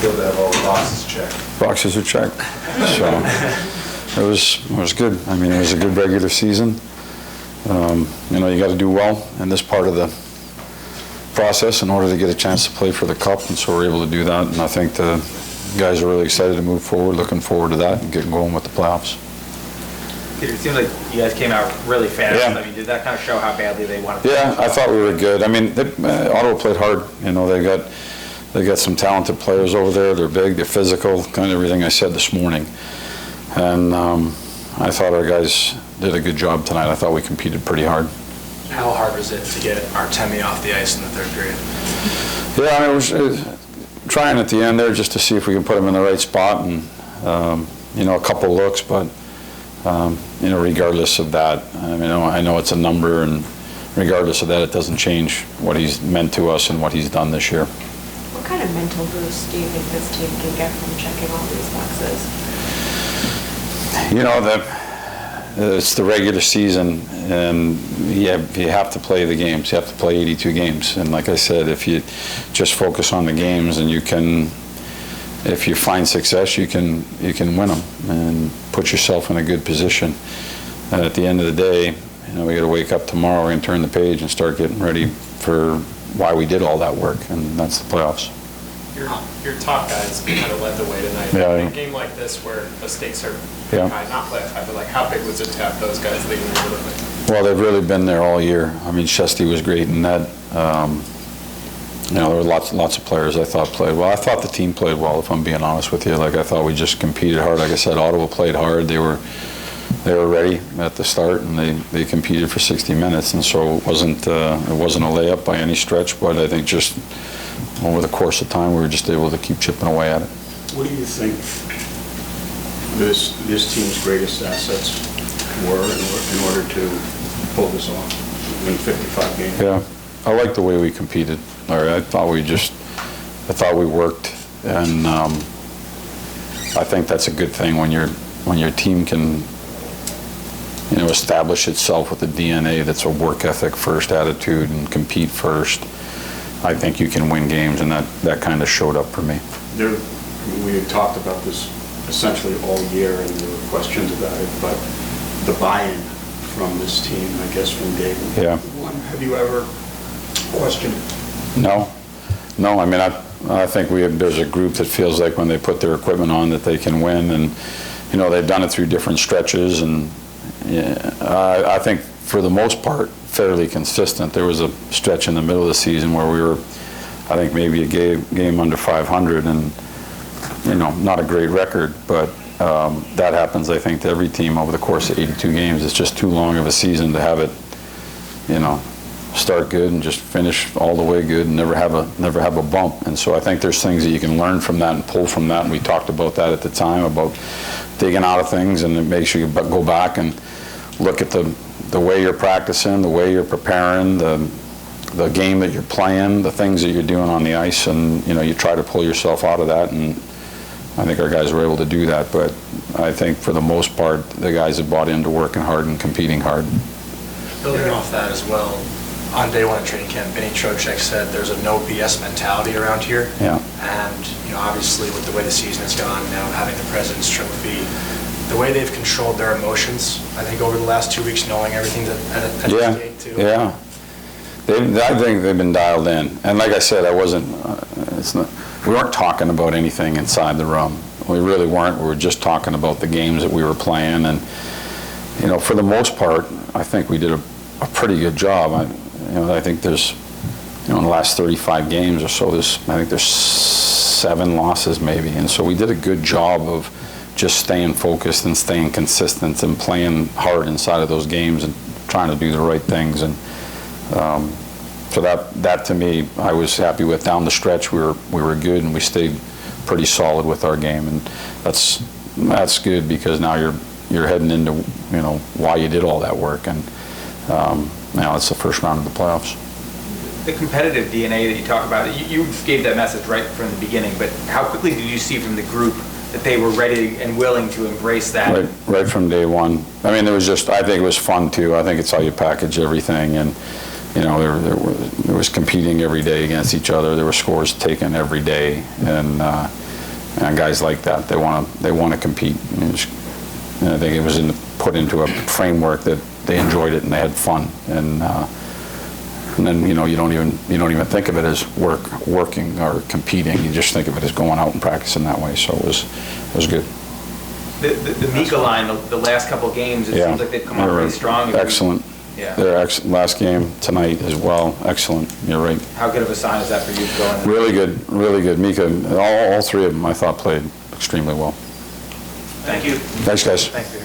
feel to have all the boxes checked? Boxes are checked. So it was good. I mean, it was a good regular season. You know, you got to do well in this part of the process in order to get a chance to play for the Cup, and so we're able to do that. And I think the guys are really excited to move forward, looking forward to that and getting going with the playoffs. Peter, it seems like you guys came out really fast. Yeah. I mean, did that kind of show how badly they wanted to play? Yeah, I thought we were good. I mean, Ottawa played hard. You know, they got some talented players over there. They're big, they're physical, kind of everything I said this morning. And I thought our guys did a good job tonight. I thought we competed pretty hard. How hard was it to get Artemi off the ice in the third period? Yeah, I mean, it was trying at the end there just to see if we can put him in the right spot, and you know, a couple looks, but you know, regardless of that, I mean, I know it's a number, and regardless of that, it doesn't change what he's meant to us and what he's done this year. What kind of mental boost do you think this team can get from checking all these boxes? You know, it's the regular season, and you have to play the games. You have to play 82 games, and like I said, if you just focus on the games, and you can, if you find success, you can win them and put yourself in a good position. And at the end of the day, you know, we got to wake up tomorrow, we're going to turn the page and start getting ready for why we did all that work, and that's the playoffs. Your top guys kind of led the way tonight. Yeah. In a game like this where the stakes are Yeah. high, not playoff high, but like how big was it to have those guys leading the way? Well, they've really been there all year. I mean, Shesty was great in that. You know, there were lots of players I thought played well. I thought the team played well, if I'm being honest with you. Like, I thought we just competed hard. Like I said, Ottawa played hard. They were ready at the start, and they competed for 60 minutes. And so it wasn't a layup by any stretch, but I think just over the course of time, we were just able to keep chipping away at it. What do you think this team's greatest assets were in order to pull this off, win 55 games? Yeah, I like the way we competed. I thought we worked, and I think that's a good thing when your team can, you know, establish itself with a DNA that's a work ethic first attitude and compete first. I think you can win games, and that kind of showed up for me. We had talked about this essentially all year, and there were questions about it, but the buy-in from this team, I guess, from day one. Have you ever questioned it? No. I mean, I think there's a group that feels like when they put their equipment on that they can win, and you know, they've done it through different stretches, and I think for the most part fairly consistent. There was a stretch in the middle of the season where we were, I think, maybe a game under 500, and you know, not a great record, but that happens, I think, to every team over the course of 82 games. It's just too long of a season to have it, you know, start good and just finish all the way good and never have a bump. And so I think there's things that you can learn from that and pull from that, and we talked about that at the time, about digging out of things, and it makes you go back and look at the way you're practicing, the way you're preparing, the game that you're playing, the things that you're doing on the ice, and you know, you try to pull yourself out of that, and I think our guys were able to do that. But I think for the most part, the guys have bought into working hard and competing hard. Building off that as well, on day one of training camp, Benny Trocheck said there's a no BS mentality around here. Yeah. And you know, obviously with the way the season has gone, now having the President's Trophy, the way they've controlled their emotions, I think over the last 2 weeks, knowing everything at stake too. Yeah. I think they've been dialed in. And like I said, we weren't talking about anything inside the room. We really weren't. We were just talking about the games that we were playing. And, you know, for the most part, I think we did a pretty good job. I think there's, you know, in the last 35 games or so, I think there's 7 losses maybe. And so we did a good job of just staying focused and staying consistent and playing hard inside of those games and trying to do the right things. And so that to me, I was happy with. Down the stretch, we were good, and we stayed pretty solid with our game, and that's good, because now you're heading into, you know, why you did all that work, and now it's the first round of the playoffs. The competitive DNA that you talk about, you gave that message right from the beginning, but how quickly did you see from the group that they were ready and willing to embrace that? Right from day one. I mean, I think it was fun too. I think it's how you package everything, and you know, there was competing every day against each other. There were scores taken every day, and And guys like that, they want to compete. And I think it was put into a framework that they enjoyed it and they had fun. And then, you know, you don't even think of it as working or competing. You just think of it as going out and practicing that way. So it was good. The Mika line, the last couple games, it seems like they've come out pretty strong. Excellent. Yeah. Their last game tonight as well. Excellent. You're right. How good of a sign is that for you going in? Really good. Really good. Mika, all three of them, I thought, played extremely well. Thank you. Thanks, guys. Thanks, Peter.